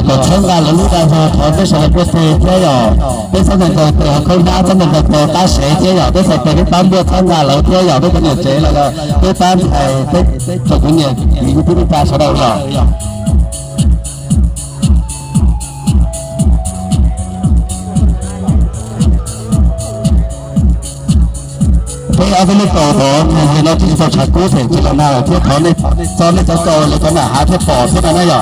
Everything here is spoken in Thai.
ก็เช่นกันแล้วลูกการทอนได้ใช้ก็เสียเที่ยวได้สนับสนุนคนน้าสนับสนุนการเสียเที่ยวได้ใส่เป็นปั๊มเบี้ยช่างงานเราเที่ยวได้เป็นเจ๊แล้วก็ได้ปั๊มไอ้ได้จบเนี่ยมีผู้พิการแสดงหรอเอาไปเลยต่อหอเห็นเราที่จะชักกู้เสร็จที่เราหน้าเที่ยวเขาในซ้อนในเจ้าโตเลยก็หนาหาเที่ยวปอดที่นั่นได้หรอ